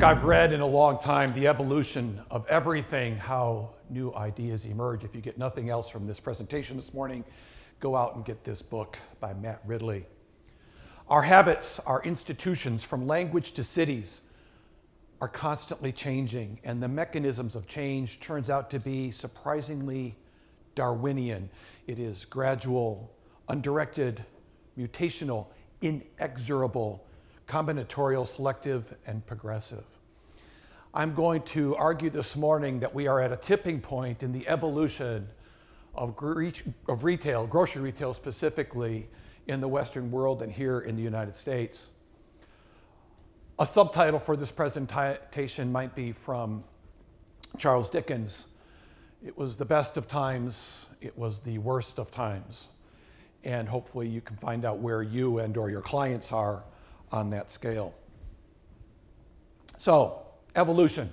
book I've read in a long time, The Evolution of Everything, How New Ideas Emerge. If you get nothing else from this presentation this morning, go out and get this book by Matt Ridley. Our habits, our institutions, from language to cities, are constantly changing, and the mechanisms of change turns out to be surprisingly Darwinian. It is gradual, undirected, mutational, inexorable, combinatorial, selective, and progressive. I'm going to argue this morning that we are at a tipping point in the evolution of retail, grocery retail specifically, in the Western world and here in the United States. A subtitle for this presentation might be from Charles Dickens. It was the best of times, it was the worst of times. And hopefully you can find out where you and or your clients are on that scale. So, evolution.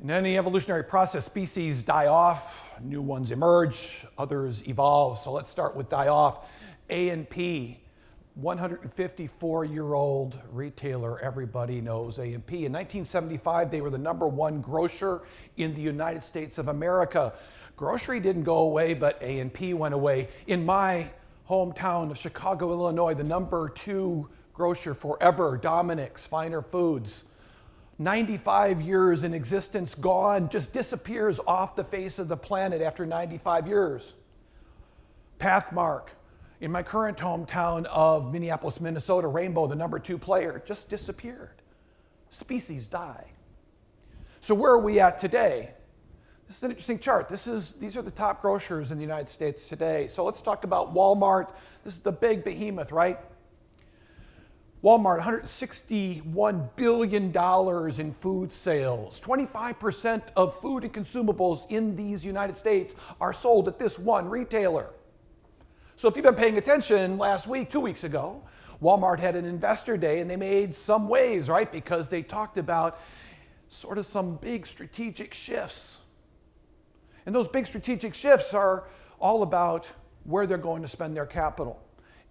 In any evolutionary process, species die off, new ones emerge, others evolve. So let's start with die off. A&P, 154-year-old retailer, everybody knows A&P. In 1975, they were the #1 grocer in the United States of America. Grocery didn't go away, but A&P went away. In my hometown of Chicago, Illinois, the #2 grocer forever, Dominick's Finer Foods. 95 years in existence, gone, just disappears off the face of the planet after 95 years. Pathmark, in my current hometown of Minneapolis, Minnesota, Rainbow, the #2 player, just disappeared. Species die. So where are we at today? This is an interesting chart. These are the top grocers in the United States today. So let's talk about Walmart. This is the big behemoth, right? Walmart, $161 billion in food sales. 25% of food and consumables in these United States are sold at this one retailer. So if you've been paying attention last week, 2 weeks ago, Walmart had an investor day and they made some waves, right? Because they talked about sort of some big strategic shifts. And those big strategic shifts are all about where they're going to spend their capital.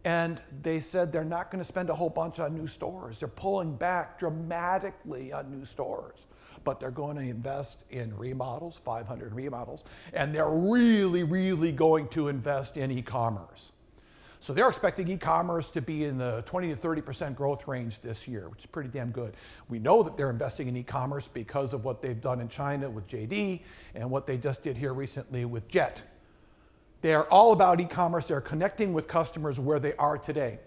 And they said they're not going to spend a whole bunch on new stores. They're pulling back dramatically on new stores. But they're going to invest in remodels, 500 remodels. And they're really, really going to invest in e-commerce. So they're expecting e-commerce to be in the 20 to 30% growth range this year, which is pretty damn good. We know that they're investing in e-commerce because of what they've done in China with JD and what they just did here recently with Jet. They're all about e-commerce. They're connecting with customers where they are today.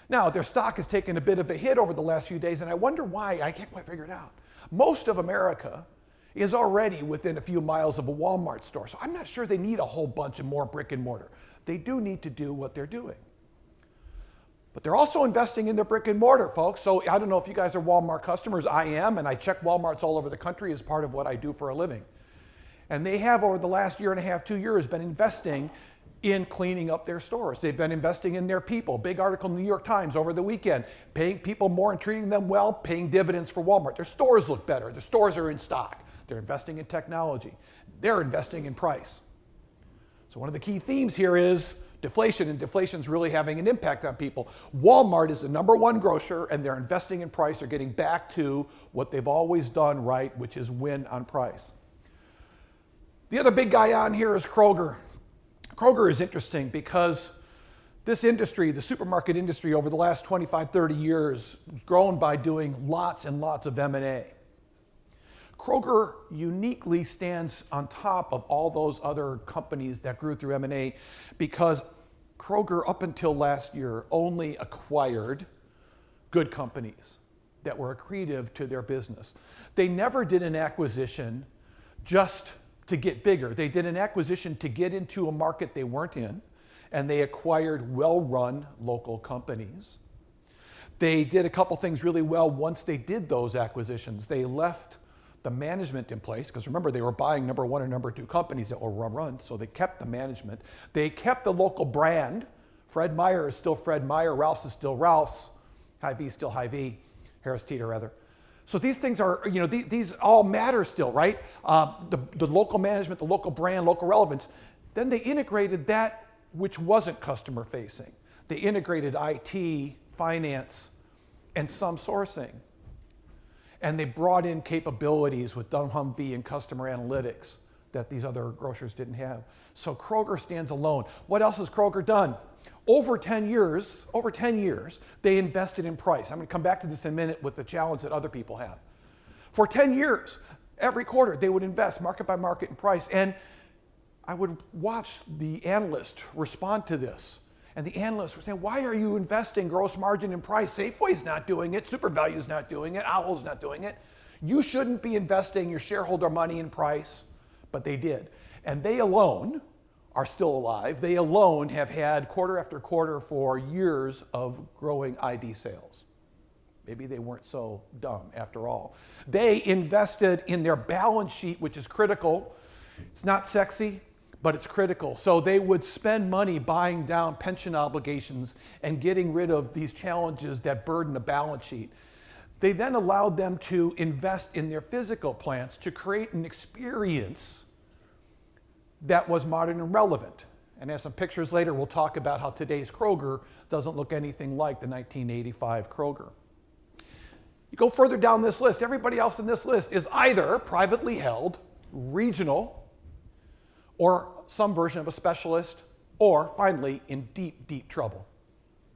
Now, their stock has taken a bit of a hit over the last few days, and I wonder why. I can't quite figure it out. Most of America is already within a few miles of a Walmart store, so I'm not sure they need a whole bunch of more brick and mortar. They do need to do what they're doing. But they're also investing in their brick and mortar, folks. So I don't know if you guys are Walmart customers. I am, and I check Walmarts all over the country as part of what I do for a living. And they have, over the last year and a half, 2 years, been investing in cleaning up their stores. They've been investing in their people. Big article in the New York Times over the weekend, paying people more and treating them well, paying dividends for Walmart. Their stores look better. Their stores are in stock. They're investing in technology. They're investing in price. So one of the key themes here is deflation, and deflation is really having an impact on people. Walmart is the #1 grocer, and they're investing in price. They're getting back to what they've always done right, which is win on price. The other big guy on here is Kroger. Kroger is interesting because this industry, the supermarket industry, over the last 25, 30 years, has grown by doing lots and lots of M&A. Kroger uniquely stands on top of all those other companies that grew through M&A because Kroger, up until last year, only acquired good companies that were accretive to their business. They never did an acquisition just to get bigger. They did an acquisition to get into a market they weren't in, and they acquired well-run local companies. They did a couple things really well once they did those acquisitions. They left the management in place, because remember, they were buying #1 and #2 companies that were run, so they kept the management. They kept the local brand. Fred Meyer is still Fred Meyer, Ralph's is still Ralph's, Hy-Vee is still Hy-Vee, Harris Teeter rather. So these things are, these all matter still, right? The local management, the local brand, local relevance. Then they integrated that which wasn't customer facing. They integrated IT, finance, and some sourcing. And they brought in capabilities with dumbHumVee and customer analytics that these other grocers didn't have. So Kroger stands alone. What else has Kroger done? Over 10 years, they invested in price. I'm going to come back to this in a minute with the challenge that other people have. For 10 years, every quarter, they would invest market by market in price. And I would watch the analyst respond to this. And the analysts were saying, why are you investing gross margin in price? Safeway's not doing it. SuperValue's not doing it. Owl's not doing it. You shouldn't be investing your shareholder money in price. But they did. And they alone are still alive. They alone have had quarter after quarter for years of growing ID sales. Maybe they weren't so dumb after all. They invested in their balance sheet, which is critical. It's not sexy, but it's critical. So they would spend money buying down pension obligations and getting rid of these challenges that burden a balance sheet. They then allowed them to invest in their physical plants to create an experience that was modern and relevant. And as some pictures later, we'll talk about how today's Kroger doesn't look anything like the 1985 Kroger. You go further down this list, everybody else in this list is either privately held, regional, or some version of a specialist, or finally in deep, deep trouble.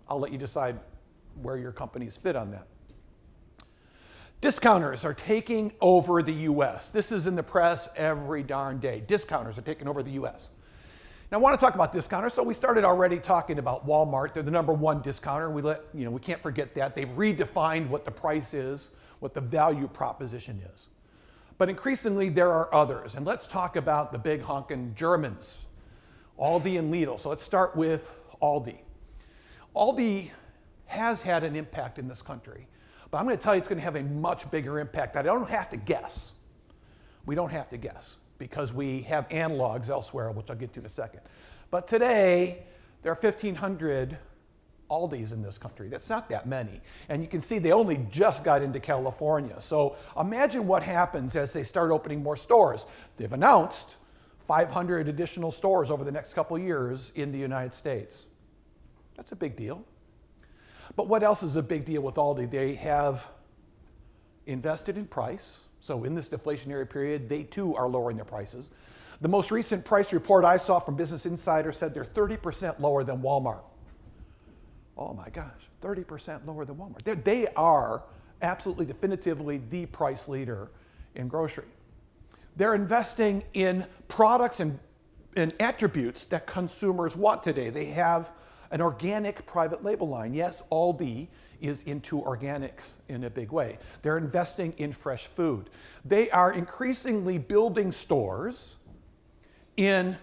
I'll let you decide where your companies fit on that. Discounters are taking over the US. This is in the press every darn day. Discounters are taking over the US. Now I want to talk about discounters, so we started already talking about Walmart. They're the number one discounter. We can't forget that. They've redefined what the price is, what the value proposition is. But increasingly there are others, and let's talk about the big honkin' Germans, Aldi and Lidl. So let's start with Aldi. Aldi has had an impact in this country. But I'm going to tell you it's going to have a much bigger impact. I don't have to guess. We don't have to guess because we have analogs elsewhere, which I'll get to in a second. But today, there are 1,500 Aldis in this country. That's not that many. And you can see they only just got into California. So imagine what happens as they start opening more stores. They've announced 500 additional stores over the next couple of years in the United States. That's a big deal. But what else is a big deal with Aldi? They have invested in price. So in this deflationary period, they too are lowering their prices. The most recent price report I saw from Business Insider said they're 30% lower than Walmart. Oh my gosh, 30% lower than Walmart. They are absolutely definitively the price leader in grocery. They're investing in products and attributes that consumers want today. They have an organic private label line. Yes, Aldi is into organics in a big way. They're investing in fresh food. They are increasingly building stores in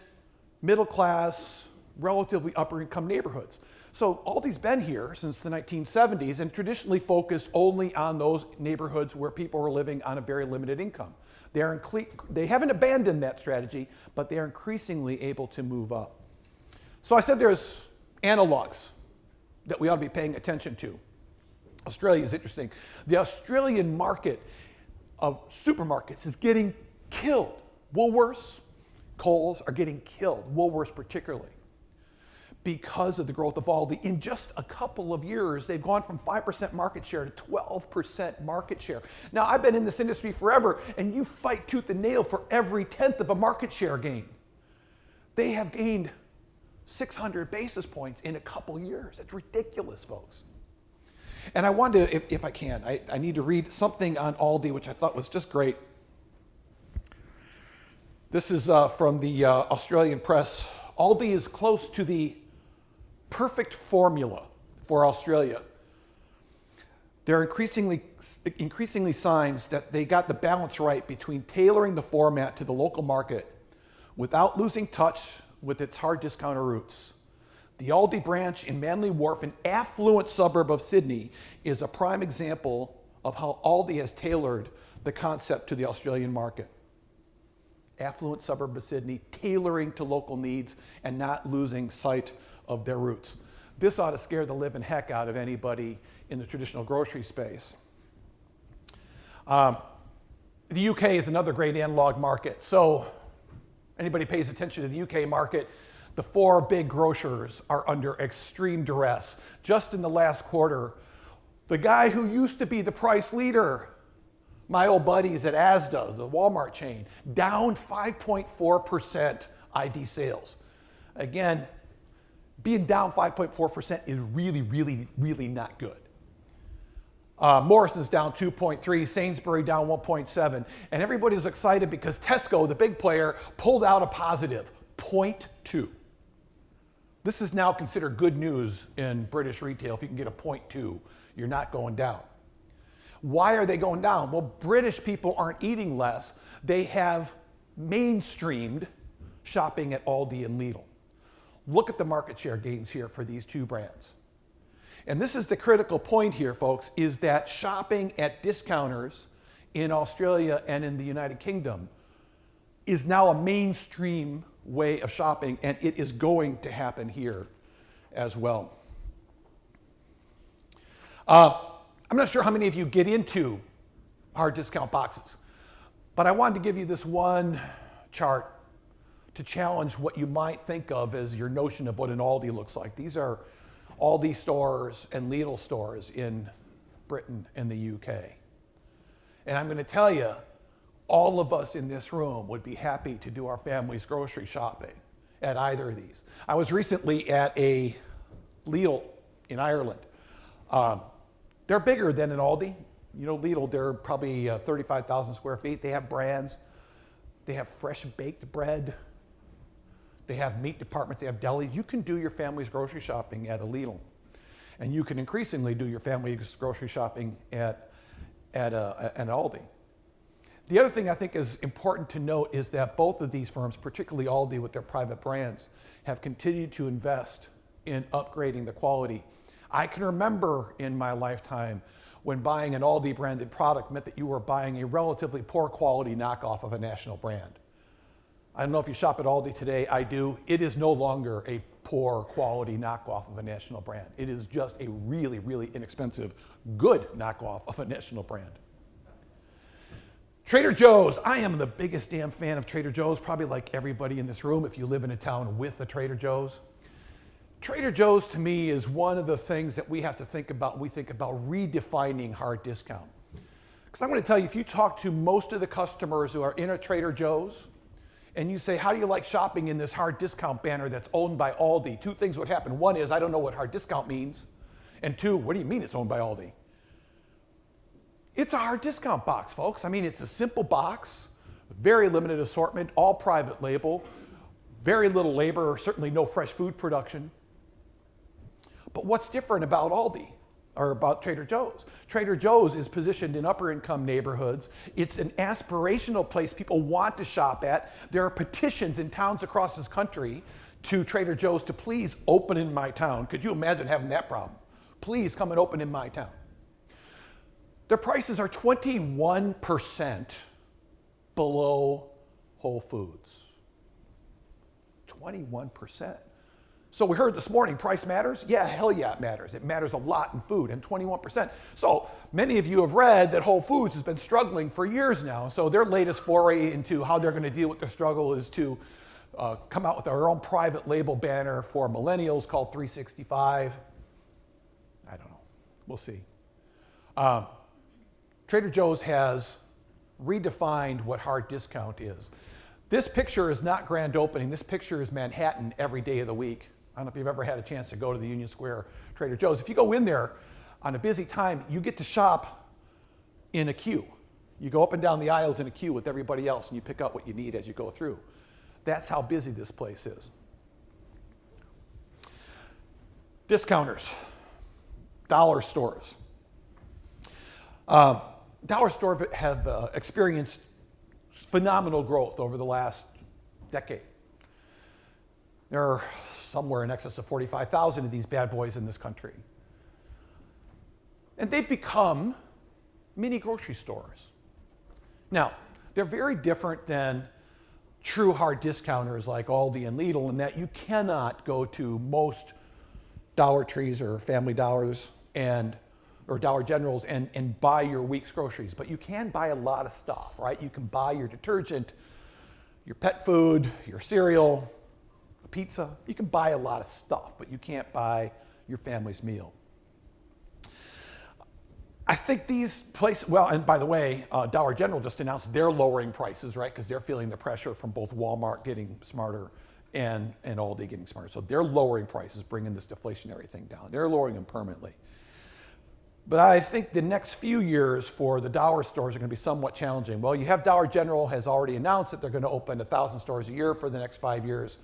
middle class, relatively upper income neighborhoods. So Aldi's been here since the 1970s and traditionally focused only on those neighborhoods where people were living on a very limited income. They haven't abandoned that strategy, but they are increasingly able to move up. So I said there's analogs that we ought to be paying attention to. Australia is interesting. The Australian market of supermarkets is getting killed. Woolworths, Coles are getting killed, Woolworths particularly, because of the growth of Aldi. In just a couple of years, they've gone from 5% market share to 12% market share. Now, I've been in this industry forever, and you fight tooth and nail for every tenth of a market share gain. They have gained 600 basis points in a couple years. That's ridiculous, folks. And I wanted to, if I can, I need to read something on Aldi, which I thought was just great. This is from the Australian press. Aldi is close to the perfect formula for Australia. There are increasingly signs that they got the balance right between tailoring the format to the local market without losing touch with its hard discounter roots. The Aldi branch in Manly Wharf, an affluent suburb of Sydney, is a prime example of how Aldi has tailored the concept to the Australian market. Affluent suburb of Sydney, tailoring to local needs and not losing sight of their roots. This ought to scare the living heck out of anybody in the traditional grocery space. The UK is another great analog market. So anybody pays attention to the UK market, the four big grocers are under extreme duress. Just in the last quarter, the guy who used to be the price leader My old buddies at Asda, the Walmart chain, down 5.4% ID sales. Again, being down 5.4% is really, really, really not good. Morrison's down 2.3, Sainsbury down 1.7, and everybody's excited because Tesco, the big player, pulled out a positive 0.2. This is now considered good news in British retail. If you can get a 0.2, you're not going down. Why are they going down? Well, British people aren't eating less. They have mainstreamed shopping at Aldi and Lidl. Look at the market share gains here for these two brands. And this is the critical point here, folks, is that shopping at discounters in Australia and in the United Kingdom is now a mainstream way of shopping, and it is going to happen here as well. I'm not sure how many of you get into hard discount boxes, but I wanted to give you this one chart to challenge what you might think of as your notion of what an Aldi looks like. These are Aldi stores and Lidl stores in Britain and the UK. And I'm going to tell you, all of us in this room would be happy to do our family's grocery shopping at either of these. I was recently at a Lidl in Ireland. They're bigger than an Aldi. You know, Lidl, they're probably 35,000 square feet. They have brands. They have fresh baked bread. They have meat departments. They have delis. You can do your family's grocery shopping at a Lidl. And you can increasingly do your family's grocery shopping at an Aldi. The other thing I think is important to note is that both of these firms, particularly Aldi with their private brands, have continued to invest in upgrading the quality. I can remember in my lifetime when buying an Aldi branded product meant that you were buying a relatively poor quality knockoff of a national brand. I don't know if you shop at Aldi today, I do. It is no longer a poor quality knockoff of a national brand. It is just a really, really inexpensive, good knockoff of a national brand. Trader Joe's. I am the biggest damn fan of Trader Joe's, probably like everybody in this room if you live in a town with a Trader Joe's. Trader Joe's to me is one of the things that we have to think about when we think about redefining hard discount. Because I'm going to tell you, if you talk to most of the customers who are in a Trader Joe's and you say, how do you like shopping in this hard discount banner that's owned by Aldi? Two things would happen. One is, I don't know what hard discount means. And two, what do you mean it's owned by Aldi? It's a hard discount box, folks. I mean, it's a simple box, very limited assortment, all private label, very little labor, or certainly no fresh food production. But what's different about Aldi or about Trader Joe's? Trader Joe's is positioned in upper income neighborhoods. It's an aspirational place people want to shop at. There are petitions in towns across this country to Trader Joe's to please open in my town. Could you imagine having that problem? Please come and open in my town. Their prices are 21% below Whole Foods. 21%. So we heard this morning, price matters? Yeah, hell yeah, it matters. It matters a lot in food, and 21%. So many of you have read that Whole Foods has been struggling for years now. So their latest foray into how they're going to deal with the struggle is to come out with their own private label banner for Millennials called 365. I don't know. We'll see. Trader Joe's has redefined what hard discount is. This picture is not grand opening. This picture is Manhattan every day of the week. I don't know if you've ever had a chance to go to the Union Square Trader Joe's. If you go in there on a busy time, you get to shop in a queue. You go up and down the aisles in a queue with everybody else, and you pick out what you need as you go through. That's how busy this place is. Discounters, dollar stores. Dollar stores have experienced phenomenal growth over the last decade. There are somewhere in excess of 45,000 of these bad boys in this country. And they've become mini grocery stores. Now, they're very different than true hard discounters like Aldi and Lidl in that you cannot go to most Dollar Trees or Family Dollars or Dollar Generals and buy your week's groceries, but you can buy a lot of stuff, right? You can buy your detergent, your pet food, your cereal, pizza. You can buy a lot of stuff, but you can't buy your family's meal. I think these places, well, and by the way, Dollar General just announced they're lowering prices, right? Because they're feeling the pressure from both Walmart getting smarter and Aldi getting smarter. So they're lowering prices, bringing this deflationary thing down. They're lowering them permanently. But I think the next few years for the dollar stores are going to be somewhat challenging. Well, you have Dollar General has already announced that they're going to open 1,000 stores a year for the next 5 years.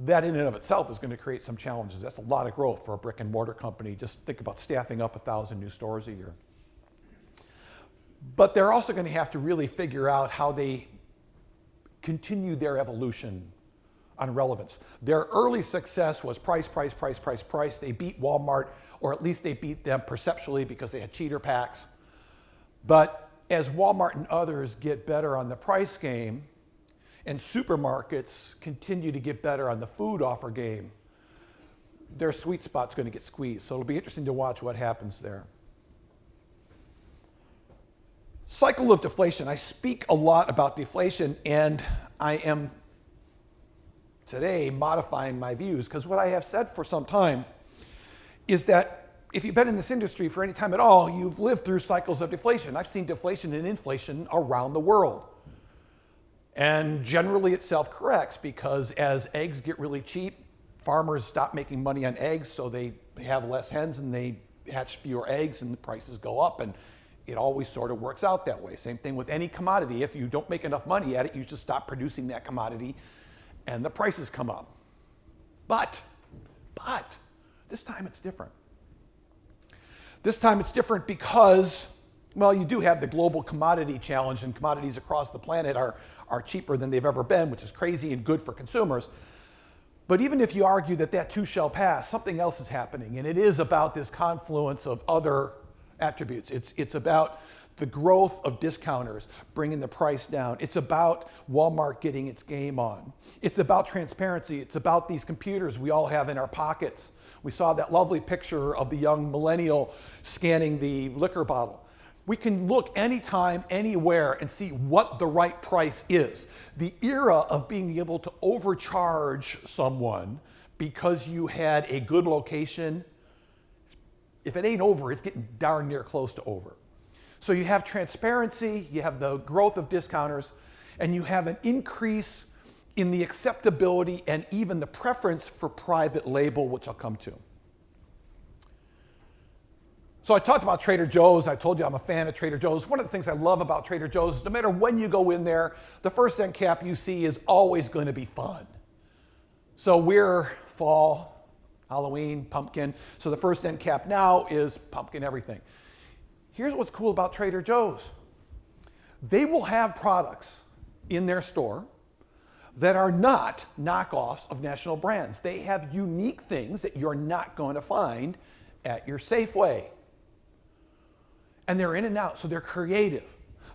That in and of itself is going to create some challenges. That's a lot of growth for a brick and mortar company. Just think about staffing up 1,000 new stores a year. But they're also going to have to really figure out how they continue their evolution on relevance. Their early success was price, price, price, price, price. They beat Walmart, or at least they beat them perceptually because they had cheater packs. But as Walmart and others get better on the price game, and supermarkets continue to get better on the food offer game, their sweet spot's going to get squeezed. So it'll be interesting to watch what happens there. Cycle of deflation. I speak a lot about deflation, and I am today modifying my views, because what I have said for some time is that if you've been in this industry for any time at all, you've lived through cycles of deflation. I've seen deflation and inflation around the world. And generally it self-corrects, because as eggs get really cheap, farmers stop making money on eggs, so they have less hens and they hatch fewer eggs and the prices go up, and it always sort of works out that way. Same thing with any commodity. If you don't make enough money at it, you just stop producing that commodity and the prices come up. But this time it's different. This time it's different because, well, you do have the global commodity challenge, and commodities across the planet are cheaper than they've ever been, which is crazy and good for consumers. But even if you argue that that too shall pass, something else is happening, and it is about this confluence of other attributes. It's about the growth of discounters bringing the price down. It's about Walmart getting its game on. It's about transparency. It's about these computers we all have in our pockets. We saw that lovely picture of the young millennial scanning the liquor bottle. We can look anytime, anywhere, and see what the right price is. The era of being able to overcharge someone because you had a good location, if it ain't over, it's getting darn near close to over. So you have transparency, you have the growth of discounters, and you have an increase in the acceptability and even the preference for private label, which I'll come to. So I talked about Trader Joe's. I told you I'm a fan of Trader Joe's. One of the things I love about Trader Joe's is no matter when you go in there, the first end cap you see is always going to be fun. So we're fall, Halloween, pumpkin. So the first end cap now is pumpkin everything. Here's what's cool about Trader Joe's. They will have products in their store that are not knockoffs of national brands. They have unique things that you're not going to find at your Safeway. And they're in and out, so they're creative.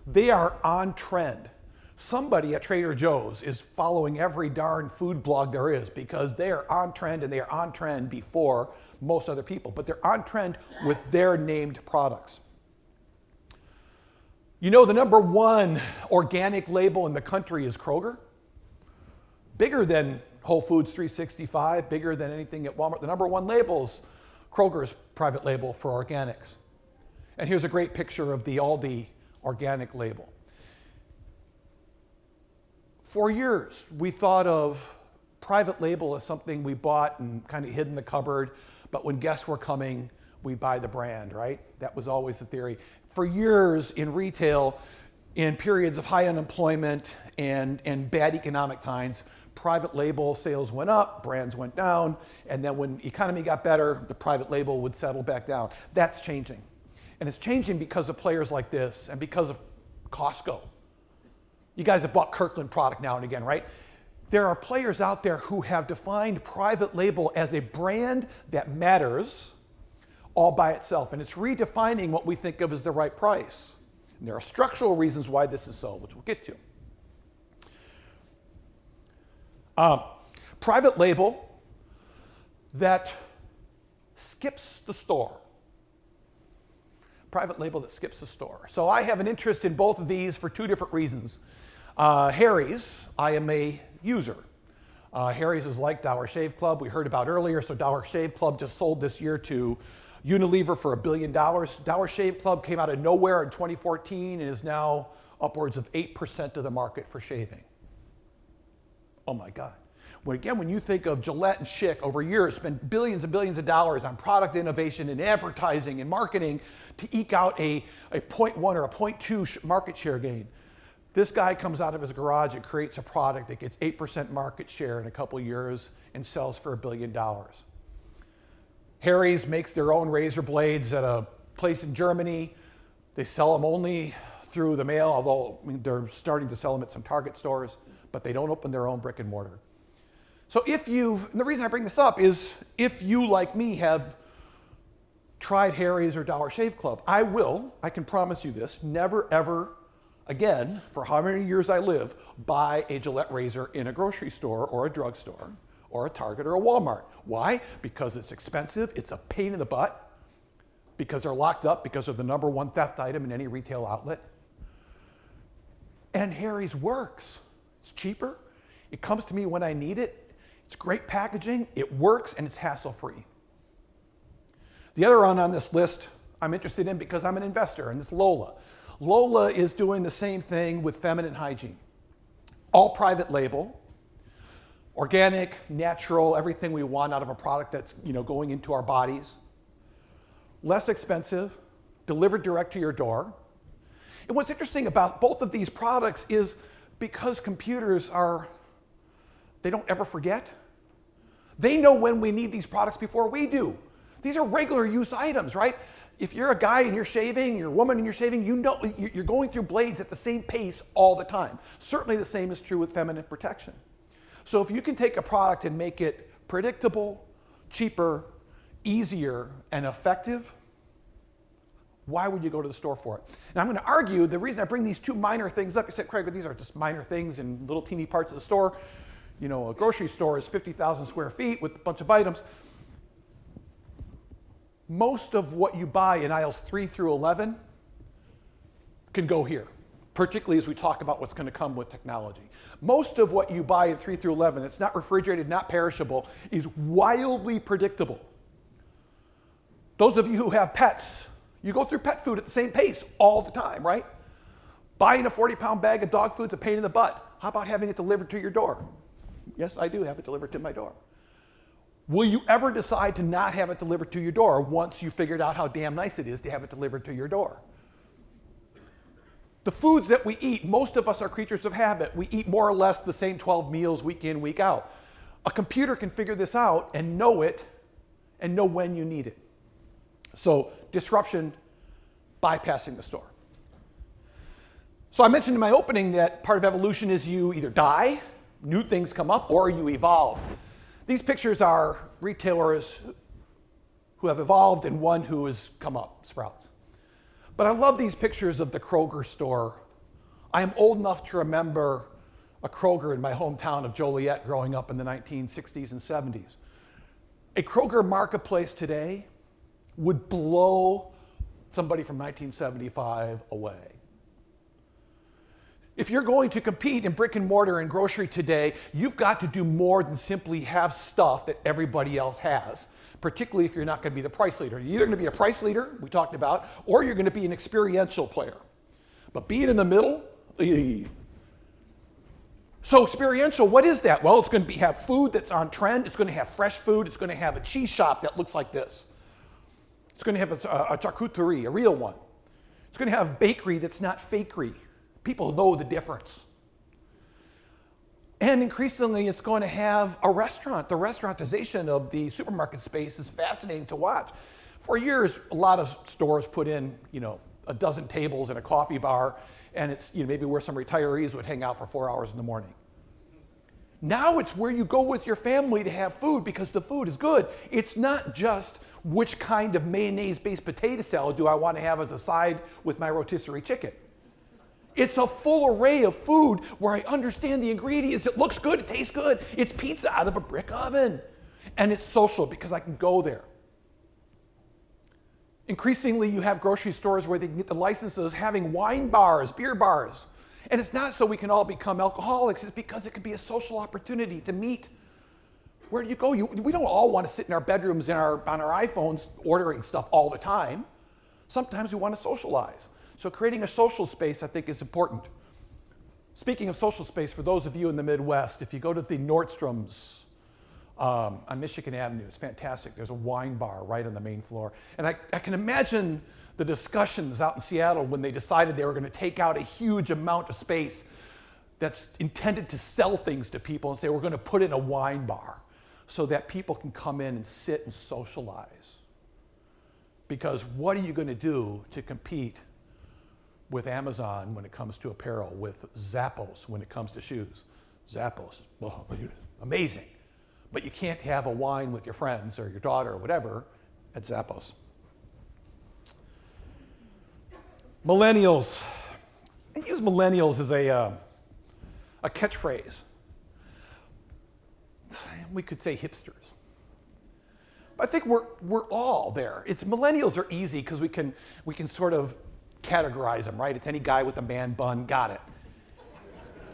They are on trend. Somebody at Trader Joe's is following every darn food blog there is, because they are on trend, and they are on trend before most other people, but they're on trend with their named products. You know, the number one organic label in the country is Kroger. Bigger than Whole Foods 365, bigger than anything at Walmart. The number one label is Kroger's private label for organics. And here's a great picture of the Aldi organic label. For years, we thought of private label as something we bought and kind of hid in the cupboard, but when guests were coming, we buy the brand, right? That was always the theory. For years in retail, in periods of high unemployment and bad economic times, private label sales went up, brands went down, and then when the economy got better, the private label would settle back down. That's changing. And it's changing because of players like this and because of Costco. You guys have bought Kirkland product now and again, right? There are players out there who have defined private label as a brand that matters all by itself, and it's redefining what we think of as the right price. And there are structural reasons why this is so, which we'll get to. Private label that skips the store. Private label that skips the store. So I have an interest in both of these for two different reasons. Harry's, I am a user. Harry's is like Dollar Shave Club we heard about earlier. So Dollar Shave Club just sold this year to Unilever for $1 billion. Dollar Shave Club came out of nowhere in 2014 and is now upwards of 8% of the market for shaving. Oh my God. When you think of Gillette and Schick over years spent billions and billions of dollars on product innovation and advertising and marketing to eke out a 0.1 or a 0.2 market share gain. This guy comes out of his garage and creates a product that gets 8% market share in a couple years and sells for $1 billion. Harry's makes their own razor blades at a place in Germany. They sell them only through the mail, although they're starting to sell them at some Target stores, but they don't open their own brick and mortar. So and the reason I bring this up is if you, like me, have tried Harry's or Dollar Shave Club, I can promise you this, never ever again, for how many years I live, buy a Gillette razor in a grocery store or a drugstore or a Target or a Walmart. Why? Because it's expensive, it's a pain in the butt, because they're locked up because they're the #1 theft item in any retail outlet. And Harry's works. It's cheaper, it comes to me when I need it, it's great packaging, it works, and it's hassle-free. The other one on this list I'm interested in because I'm an investor, and it's Lola. Lola is doing the same thing with feminine hygiene. All private label, organic, natural, everything we want out of a product that's going into our bodies. Less expensive, delivered direct to your door. And what's interesting about both of these products is because computers they don't ever forget. They know when we need these products before we do. These are regular use items, right? If you're a guy and you're shaving, you're a woman and you're shaving, you're going through blades at the same pace all the time. Certainly the same is true with feminine protection. So if you can take a product and make it predictable, cheaper, easier, and effective, why would you go to the store for it? And I'm going to argue the reason I bring these two minor things up, you said, Craig, but these are just minor things in little teeny parts of the store. A grocery store is 50,000 square feet with a bunch of items. Most of what you buy in aisles 3 through 11 can go here, particularly as we talk about what's going to come with technology. Most of what you buy in 3 through 11, it's not refrigerated, not perishable, is wildly predictable. Those of you who have pets, you go through pet food at the same pace all the time, right? Buying a 40-pound bag of dog food's a pain in the butt. How about having it delivered to your door? Yes, I do have it delivered to my door. Will you ever decide to not have it delivered to your door once you figured out how damn nice it is to have it delivered to your door? The foods that we eat, most of us are creatures of habit. We eat more or less the same 12 meals week in, week out. A computer can figure this out and know it and know when you need it. So disruption, bypassing the store. So I mentioned in my opening that part of evolution is you either die, new things come up, or you evolve. These pictures are retailers who have evolved and one who has come up, Sprouts. But I love these pictures of the Kroger store. I am old enough to remember a Kroger in my hometown of Joliet growing up in the 1960s and 70s. A Kroger Marketplace today would blow somebody from 1975 away. If you're going to compete in brick and mortar and grocery today, you've got to do more than simply have stuff that everybody else has, particularly if you're not going to be the price leader. You're either going to be a price leader, we talked about, or you're going to be an experiential player. But being in the middle, so experiential, what is that? Well, it's going to have food that's on trend, it's going to have fresh food, it's going to have a cheese shop that looks like this. It's going to have a charcuterie, a real one. It's going to have a bakery that's not fakery. People know the difference. And increasingly, it's going to have a restaurant. The restaurantization of the supermarket space is fascinating to watch. For years, a lot of stores put in, a dozen tables and a coffee bar, and it's maybe where some retirees would hang out for 4 hours in the morning. Now it's where you go with your family to have food because the food is good. It's not just which kind of mayonnaise-based potato salad do I want to have as a side with my rotisserie chicken. It's a full array of food where I understand the ingredients. It looks good, it tastes good. It's pizza out of a brick oven. And it's social because I can go there. Increasingly, you have grocery stores where they can get the licenses having wine bars, beer bars. And it's not so we can all become alcoholics, it's because it can be a social opportunity to meet Where do you go? We don't all want to sit in our bedrooms and on our iPhones ordering stuff all the time. Sometimes we want to socialize. So creating a social space, I think, is important. Speaking of social space, for those of you in the Midwest, if you go to the Nordstrom's on Michigan Avenue, it's fantastic. There's a wine bar right on the main floor. And I can imagine the discussions out in Seattle when they decided they were going to take out a huge amount of space that's intended to sell things to people and say, we're going to put in a wine bar so that people can come in and sit and socialize. Because what are you going to do to compete with Amazon when it comes to apparel, with Zappos when it comes to shoes? Zappos, oh, amazing. But you can't have a wine with your friends or your daughter or whatever at Zappos. Millennials. I use millennials as a catchphrase. We could say hipsters. I think we're all there. Millennials are easy because we can sort of categorize them, right? It's any guy with a man bun, got it.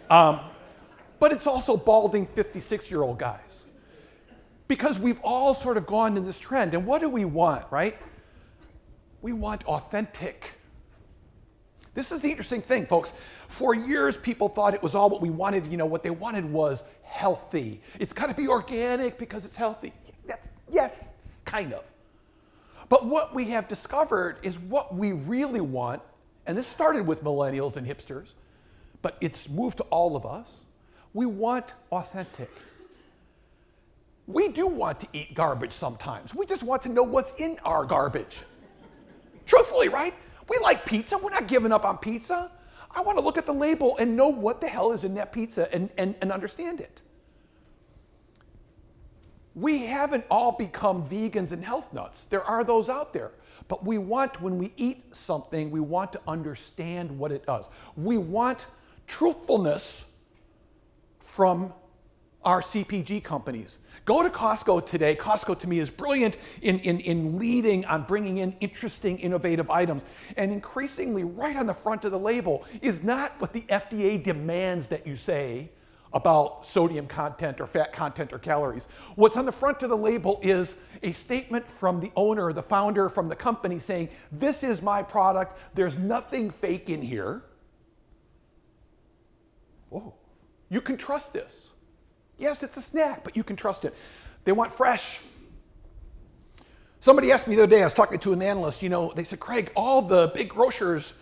But it's also balding 56-year-old guys. Because we've all sort of gone in this trend. And what do we want, right? We want authentic. This is the interesting thing, folks. For years, people thought it was all what we wanted. What they wanted was healthy. It's got to be organic because it's healthy. Yes, kind of. But what we have discovered is what we really want, and this started with millennials and hipsters, but it's moved to all of us. We want authentic. We do want to eat garbage sometimes. We just want to know what's in our garbage. Truthfully, right? We like pizza. We're not giving up on pizza. I want to look at the label and know what the hell is in that pizza and understand it. We haven't all become vegans and health nuts. There are those out there. But we want, when we eat something, we want to understand what it does. We want truthfulness from our CPG companies. Go to Costco today. Costco, to me, is brilliant in leading on bringing in interesting, innovative items. And increasingly, right on the front of the label is not what the FDA demands that you say about sodium content or fat content or calories. What's on the front of the label is a statement from the owner, the founder, from the company saying, this is my product. There's nothing fake in here. Whoa. You can trust this. Yes, it's a snack, but you can trust it. They want fresh. Somebody asked me the other day, I was talking to an analyst, they said, Craig, all the big grocers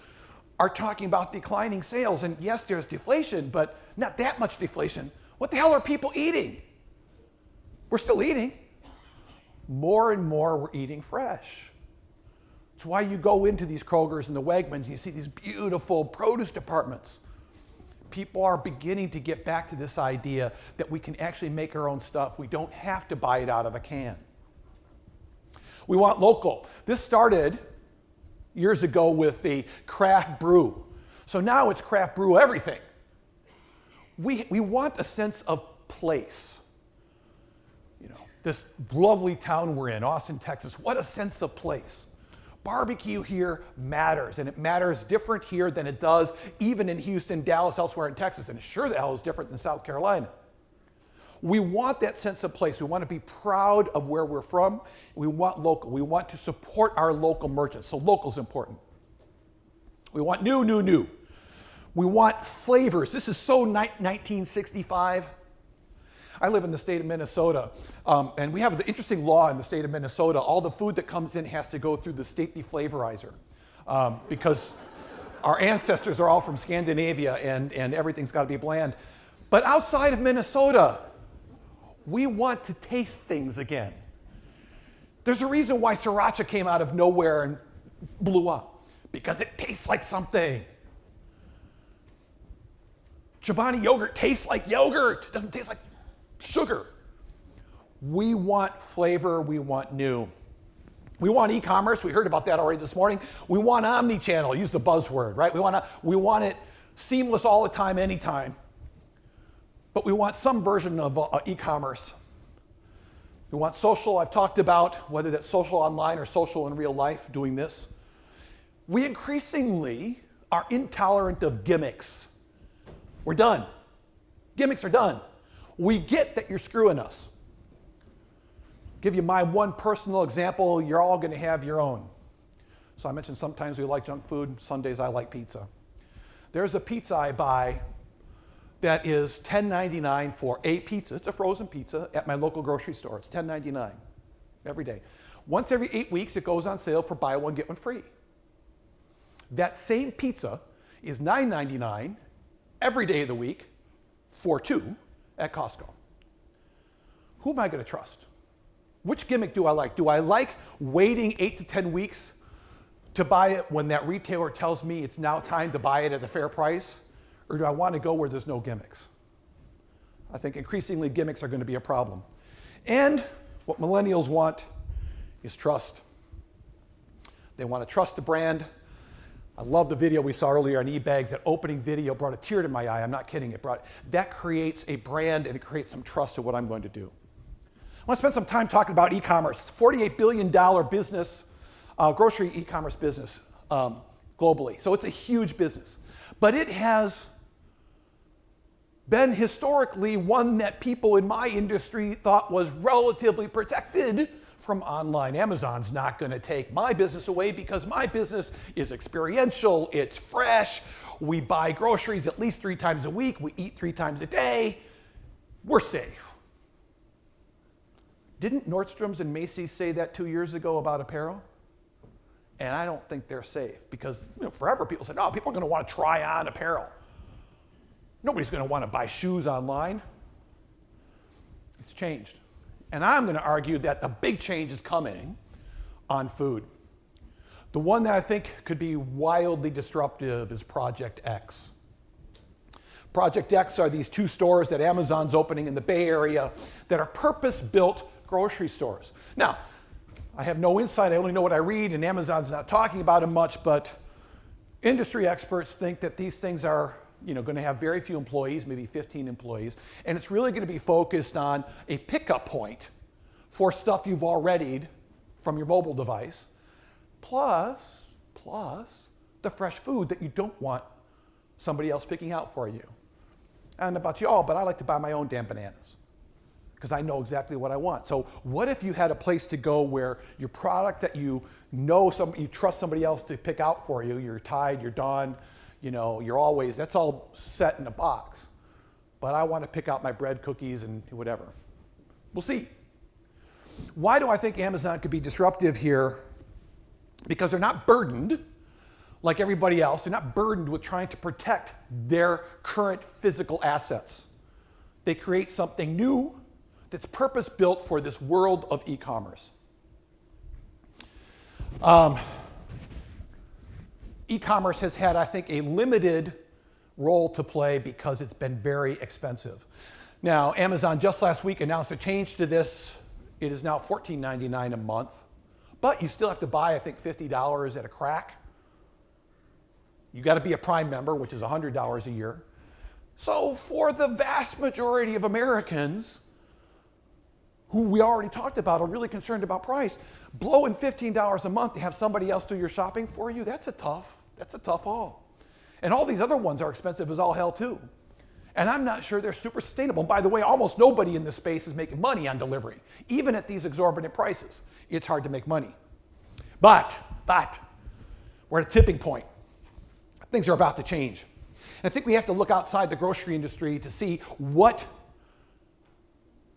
are talking about declining sales. And yes, there's deflation, but not that much deflation. What the hell are people eating? We're still eating. More and more, we're eating fresh. It's why you go into these Krogers and the Wegmans, and you see these beautiful produce departments. People are beginning to get back to this idea that we can actually make our own stuff. We don't have to buy it out of a can. We want local. This started years ago with the craft brew. So now it's craft brew everything. We want a sense of place. This lovely town we're in, Austin, Texas, what a sense of place. Barbecue here matters, and it matters different here than it does even in Houston, Dallas, elsewhere in Texas, and sure the hell is different than South Carolina. We want that sense of place. We want to be proud of where we're from. We want local. We want to support our local merchants, so local's important. We want new. We want flavors. This is so 1965. I live in the state of Minnesota, and we have the interesting law in the state of Minnesota. All the food that comes in has to go through the state deflavorizer because our ancestors are all from Scandinavia, and everything's got to be bland. But outside of Minnesota, we want to taste things again. There's a reason why sriracha came out of nowhere and blew up, because it tastes like something. Chobani yogurt tastes like yogurt. It doesn't taste like sugar. We want flavor, we want new. We want e-commerce, we heard about that already this morning. We want omni-channel, use the buzzword, right? We want it seamless all the time, anytime. But we want some version of e-commerce. We want social, I've talked about, whether that's social online or social in real life, doing this. We increasingly are intolerant of gimmicks. We're done. Gimmicks are done. We get that you're screwing us. Give you my one personal example. You're all going to have your own. So I mentioned sometimes we like junk food. Sundays I like pizza. There's a pizza I buy that is $10.99 for a pizza. It's a frozen pizza at my local grocery store. It's $10.99 every day. Once every 8 weeks, it goes on sale for buy one, get one free. That same pizza is $9.99 every day of the week for two at Costco. Who am I going to trust? Which gimmick do I like? Do I like waiting 8 to 10 weeks to buy it when that retailer tells me it's now time to buy it at a fair price? Or do I want to go where there's no gimmicks? I think increasingly gimmicks are going to be a problem. And what millennials want is trust. They want to trust the brand. I love the video we saw earlier on eBags. That opening video brought a tear to my eye. I'm not kidding. That creates a brand and it creates some trust in what I'm going to do. I want to spend some time talking about e-commerce. It's a $48 billion business, grocery e-commerce business globally. So it's a huge business. But it has been historically one that people in my industry thought was relatively protected from online. Amazon's not going to take my business away because my business is experiential, it's fresh, we buy groceries at least 3 times a week, we eat 3 times a day, we're safe. Didn't Nordstrom's and Macy's say that 2 years ago about apparel? And I don't think they're safe because forever people said, no, people are going to want to try on apparel. Nobody's going to want to buy shoes online. It's changed. And I'm going to argue that the big change is coming on food. The one that I think could be wildly disruptive is Project X. Project X are these 2 stores that Amazon's opening in the Bay Area that are purpose-built grocery stores. Now, I have no insight, I only know what I read, and Amazon's not talking about them much, but industry experts think that these things are going to have very few employees, maybe 15 employees, and it's really going to be focused on a pickup point for stuff you've already from your mobile device, plus the fresh food that you don't want somebody else picking out for you. And about you all, but I like to buy my own damn bananas because I know exactly what I want. So what if you had a place to go where your product that you trust somebody else to pick out for you, you're Tide, you're Dawn, you're always, that's all set in a box. But I want to pick out my bread, cookies, and whatever. We'll see. Why do I think Amazon could be disruptive here? Because they're not burdened like everybody else. They're not burdened with trying to protect their current physical assets. They create something new that's purpose-built for this world of e-commerce. E-commerce has had, I think, a limited role to play because it's been very expensive. Now, Amazon just last week announced a change to this. It is now $14.99 a month, but you still have to buy, I think, $50 at a crack. You got to be a Prime member, which is $100 a year. So for the vast majority of Americans, who we already talked about are really concerned about price, blowing $15 a month to have somebody else do your shopping for you, that's a tough haul. And all these other ones are expensive as all hell too. And I'm not sure they're super sustainable. And by the way, almost nobody in this space is making money on delivery. Even at these exorbitant prices, it's hard to make money. But we're at a tipping point. Things are about to change. And I think we have to look outside the grocery industry to see what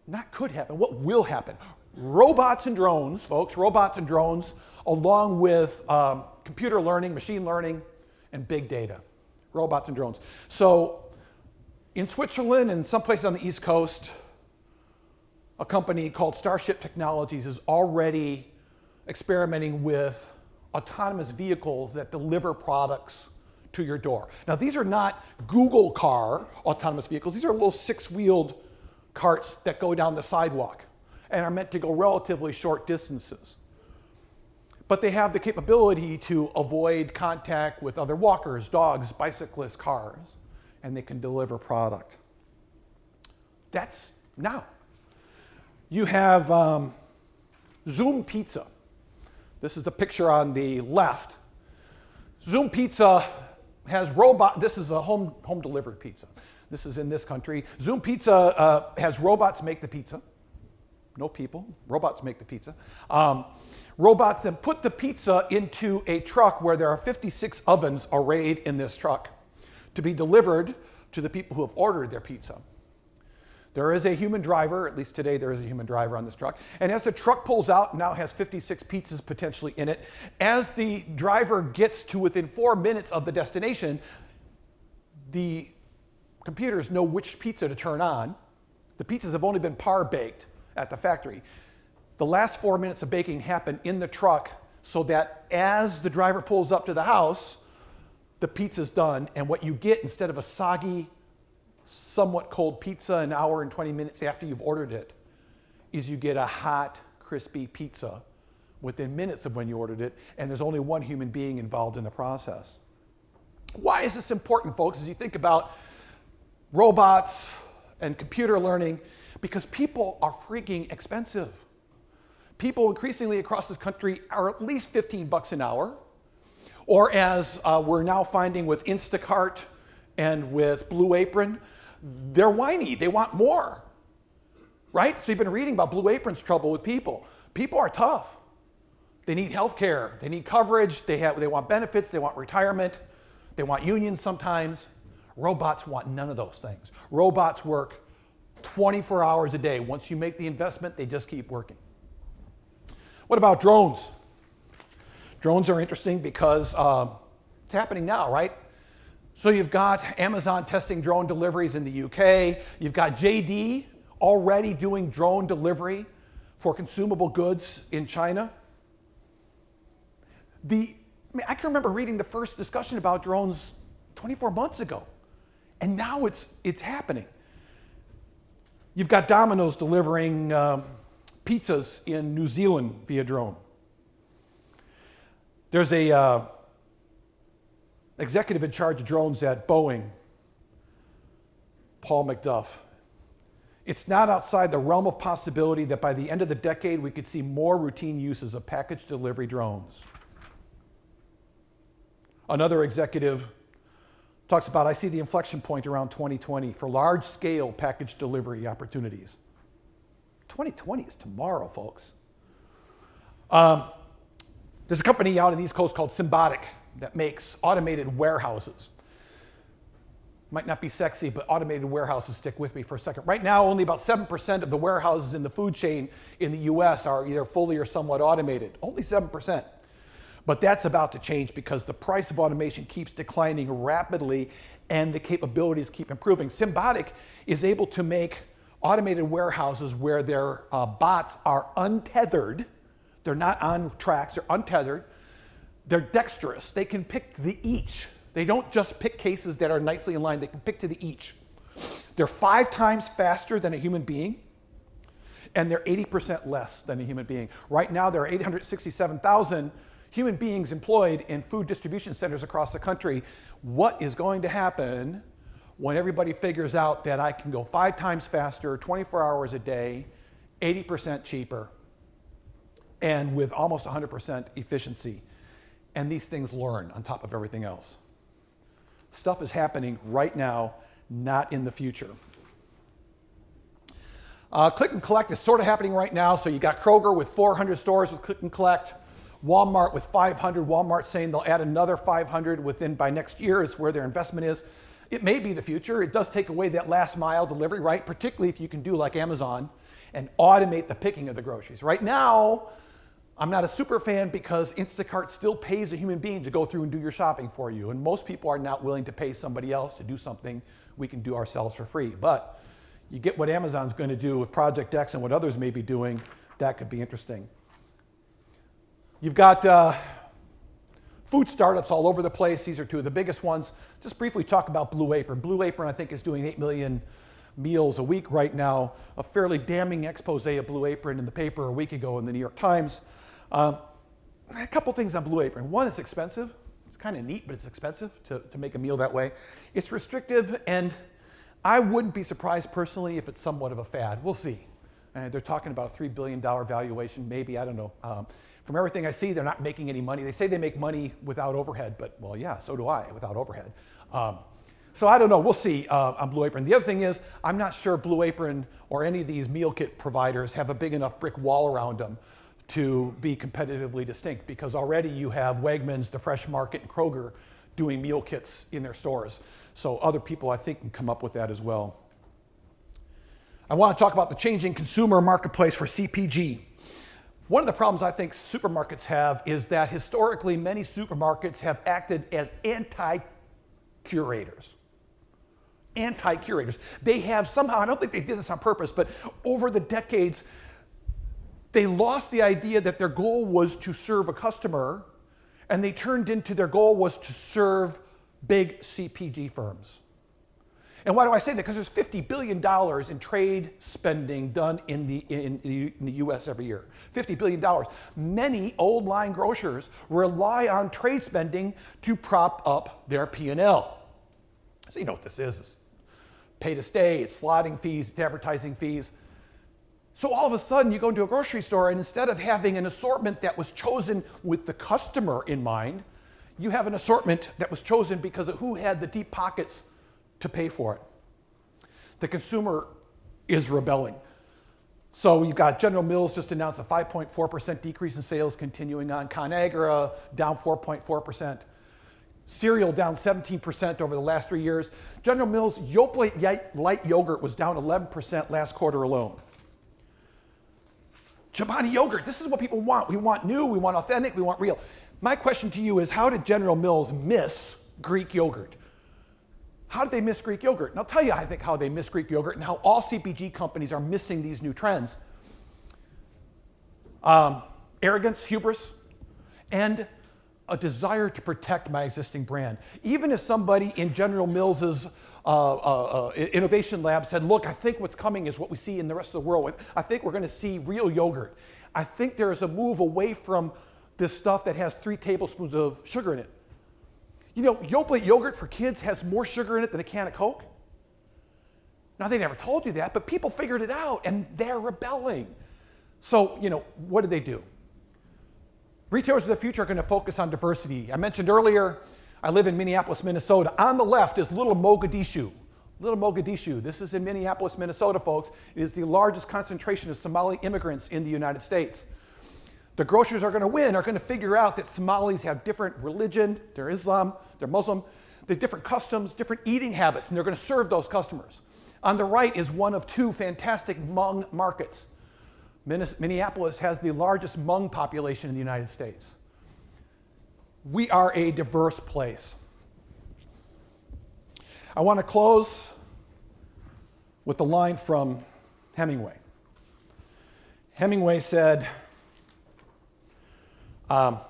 not could happen, what will happen. Robots and drones, folks, robots and drones, along with computer learning, machine learning, and big data. Robots and drones. So in Switzerland and someplace on the East Coast, a company called Starship Technologies is already experimenting with autonomous vehicles that deliver products to your door. Now, these are not Google car autonomous vehicles. These are little 6-wheeled carts that go down the sidewalk and are meant to go relatively short distances. But they have the capability to avoid contact with other walkers, dogs, bicyclists, cars, and they can deliver product. That's now. You have Zoom Pizza. This is the picture on the left. Zoom Pizza has this is a home delivered pizza. This is in this country. Zoom Pizza has robots make the pizza. no people. Robots make the pizza. Robots then put the pizza into a truck where there are 56 ovens arrayed in this truck to be delivered to the people who have ordered their pizza. There is a human driver, at least today there is a human driver on this truck. And as the truck pulls out, now has 56 pizzas potentially in it. As the driver gets to within 4 minutes of the destination, the computers know which pizza to turn on. The pizzas have only been par baked at the factory. The last 4 minutes of baking happen in the truck so that as the driver pulls up to the house, the pizza's done. And what you get, instead of a soggy, somewhat cold pizza an hour and 20 minutes after you've ordered it, is you get a hot, crispy pizza within minutes of when you ordered it, and there's only one human being involved in the process. Why is this important, folks, as you think about robots and computer learning? Because people are freaking expensive. People increasingly across this country are at least 15 bucks an hour, or as we're now finding with Instacart and with Blue Apron, they're whiny, they want more, right? So you've been reading about Blue Apron's trouble with people. People are tough. They need health care, they need coverage, they want benefits, they want retirement, they want unions sometimes. Robots want none of those things. Robots work 24 hours a day. Once you make the investment, they just keep working. What about drones? Drones are interesting because it's happening now, right? So you've got Amazon testing drone deliveries in the UK. You've got JD already doing drone delivery for consumable goods in China. I can remember reading the first discussion about drones 24 months ago, and now it's happening. You've got Domino's delivering pizzas in New Zealand via drone. There's a executive in charge of drones at Boeing, Paul McDuff. It's not outside the realm of possibility that by the end of the decade we could see more routine uses of package delivery drones. Another executive talks about, I see the inflection point around 2020 for large-scale package delivery opportunities. 2020 is tomorrow, folks. There's a company out in the East Coast called Symbotic that makes automated warehouses. Might not be sexy, but automated warehouses, stick with me for a second. Right now, only about 7% of the warehouses in the food chain in the US are either fully or somewhat automated. Only 7%. But that's about to change because the price of automation keeps declining rapidly and the capabilities keep improving. Symbotic is able to make automated warehouses where their bots are untethered. They're not on tracks, they're untethered. They're dexterous. They can pick to the each. They don't just pick cases that are nicely in line, they can pick to the each. They're 5 times faster than a human being, and they're 80% less than a human being. Right now, there are 867,000 human beings employed in food distribution centers across the country. What is going to happen when everybody figures out that I can go 5 times faster, 24 hours a day, 80% cheaper, and with almost 100% efficiency? And these things learn on top of everything else. Stuff is happening right now, not in the future. Click and collect is sort of happening right now. So you got Kroger with 400 stores with click and collect, Walmart with 500. Walmart saying they'll add another 500 by next year is where their investment is. It may be the future. It does take away that last mile delivery, right? Particularly if you can do like Amazon and automate the picking of the groceries. Right now, I'm not a super fan because Instacart still pays a human being to go through and do your shopping for you. And most people are not willing to pay somebody else to do something we can do ourselves for free. But you get what Amazon's going to do with Project X and what others may be doing. That could be interesting. You've got food startups all over the place. These are 2 of the biggest ones. Just briefly talk about Blue Apron. Blue Apron, I think, is doing 8 million meals a week right now. A fairly damning expose of Blue Apron in the paper a week ago in the New York Times. A couple things on Blue Apron. One, it's expensive. It's kind of neat, but it's expensive to make a meal that way. It's restrictive, and I wouldn't be surprised personally if it's somewhat of a fad. We'll see. They're talking about a $3 billion valuation, maybe, I don't know. From everything I see, they're not making any money. They say they make money without overhead, but well, yeah, so do I, without overhead. So I don't know, we'll see on Blue Apron. The other thing is, I'm not sure Blue Apron or any of these meal kit providers have a big enough brick wall around them to be competitively distinct, because already you have Wegmans, the Fresh Market, and Kroger doing meal kits in their stores. So other people, I think, can come up with that as well. I want to talk about the changing consumer marketplace for CPG. One of the problems I think supermarkets have is that historically many supermarkets have acted as anti-curators. Anti-curators. They have somehow, I don't think they did this on purpose, but over the decades, they lost the idea that their goal was to serve a customer, and they turned into their goal was to serve big CPG firms. And why do I say that? Because there's $50 billion in trade spending done in the US every year. $50 billion. Many old line grocers rely on trade spending to prop up their P&L. So you know what this is. It's pay to stay, it's slotting fees, it's advertising fees. So all of a sudden you go into a grocery store, and instead of having an assortment that was chosen with the customer in mind, you have an assortment that was chosen because of who had the deep pockets to pay for it. The consumer is rebelling. So you've got General Mills just announced a 5.4% decrease in sales continuing on. ConAgra down 4.4%. Cereal down 17% over the last 3 years. General Mills Yoplait light yogurt was down 11% last quarter alone. Chobani yogurt, this is what people want. We want new, we want authentic, we want real. My question to you is, how did General Mills miss Greek yogurt? How did they miss Greek yogurt? And I'll tell you, I think, how they miss Greek yogurt and how all CPG companies are missing these new trends. Arrogance, hubris, and a desire to protect my existing brand. Even if somebody in General Mills's innovation lab said, look, I think what's coming is what we see in the rest of the world. I think we're going to see real yogurt. I think there is a move away from this stuff that has 3 tablespoons of sugar in it. You know, Yoplait yogurt for kids has more sugar in it than a can of Coke. Now, they never told you that, but people figured it out, and they're rebelling. So, you know, what do they do? Retailers of the future are going to focus on diversity. I mentioned earlier, I live in Minneapolis, Minnesota. On the left is Little Mogadishu. Little Mogadishu. This is in Minneapolis, Minnesota, folks. It is the largest concentration of Somali immigrants in the United States. The grocers are going to win, are going to figure out that Somalis have different religion, they're Islam, they're Muslim, they have different customs, different eating habits, and they're going to serve those customers. On the right is one of 2 fantastic Hmong markets. Minneapolis has the largest Hmong population in the United States. We are a diverse place. I want to close with the line from Hemingway. Hemingway said, doesn't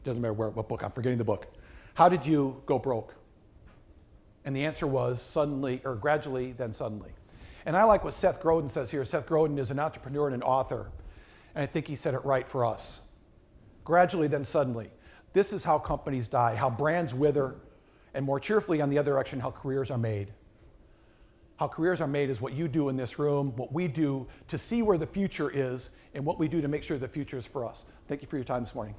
matter what book, I'm forgetting the book. How did you go broke? And the answer was suddenly, or gradually, then suddenly. And I like what Seth Godin says here. Seth Godin is an entrepreneur and an author, and I think he said it right for us. Gradually, then suddenly. This is how companies die, how brands wither, and more cheerfully on the other direction, how careers are made. How careers are made is what you do in this room, what we do to see where the future is, and what we do to make sure the future is for us. Thank you for your time this morning.